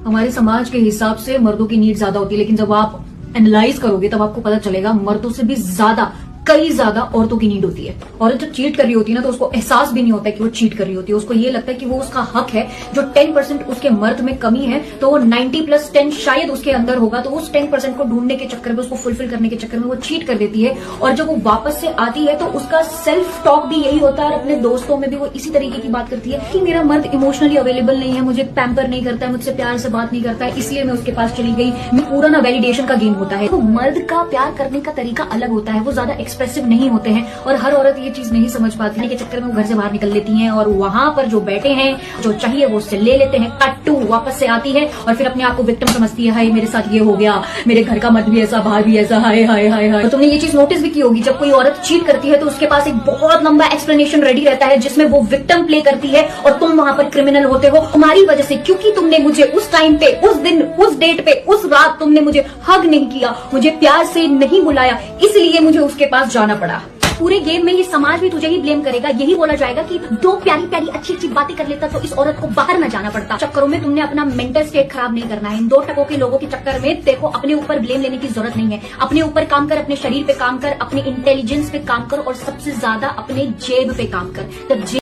हमारे समाज के हिसाब से मर्दों की नीड ज्यादा होती है, लेकिन जब आप एनालाइज करोगे तब आपको पता चलेगा मर्दों से भी ज्यादा, कई ज्यादा औरतों की नीड होती है। औरत जब चीट कर रही होती है ना, तो उसको एहसास भी नहीं होता है कि वो चीट कर रही होती है। उसको ये लगता है कि वो उसका हक है। जो 10% उसके मर्द में कमी है, तो वो 90+10 शायद उसके अंदर होगा, तो उस 10% को ढूंढने के चक्कर में, उसको फुलफिल करने के चक्कर में वो चीट कर देती है। और जब वो वापस से आती है तो उसका सेल्फ टॉक भी यही होता है, और अपने दोस्तों में भी वो इसी तरीके की बात करती है कि मेरा मर्द इमोशनली अवेलेबल नहीं है, मुझे पैम्पर नहीं करता है, मुझसे प्यार से बात नहीं करता है, इसलिए मैं उसके पास चली गई। पूरा ना वैलिडेशन का गेम होता है। तो मर्द का प्यार करने का तरीका अलग होता है, वो ज्यादा एक्सप्रेसिव नहीं होते हैं, और हर औरत ये चीज नहीं समझ पाती है के चक्कर में वो घर से बाहर निकल लेती हैं, और वहां पर जो बैठे हैं, जो चाहिए वो उससे ले लेते हैं। कट टू वापस से आती है और फिर अपने आप को विक्टिम समझती है, हाय मेरे साथ ये हो गया, मेरे घर का मर्द भी ऐसा, बाहर भी ऐसा, हाय हाय हाय हाय। तो तुमने ये चीज नोटिस भी की होगी, जब कोई औरत चीट करती है तो उसके पास एक बहुत लंबा एक्सप्लेनेशन रेडी रहता है, जिसमें वो विक्टिम प्ले करती है और तुम वहां पर क्रिमिनल होते हो तुम्हारी वजह से, क्योंकि तुमने मुझे उस टाइम पे, उस दिन, उस डेट पे, उस रात तुमने मुझे हग नहीं किया, मुझे प्यार से नहीं बुलाया, इसलिए मुझे उसके पास जाना पड़ा। पूरे गेम में ये समाज भी तुझे ही ब्लेम करेगा। यही बोला जाएगा कि दो प्यारी प्यारी अच्छी अच्छी बातें कर लेता तो इस औरत को बाहर न जाना पड़ता। चक्करों में तुमने अपना मेंटल स्टेट खराब नहीं करना है। इन 2 टकों के लोगों के चक्कर में देखो, अपने ऊपर ब्लेम लेने की जरूरत नहीं है। अपने ऊपर काम कर, अपने शरीर पे काम कर, अपने इंटेलिजेंस पे काम कर, और सबसे ज्यादा अपने जेब पे काम कर।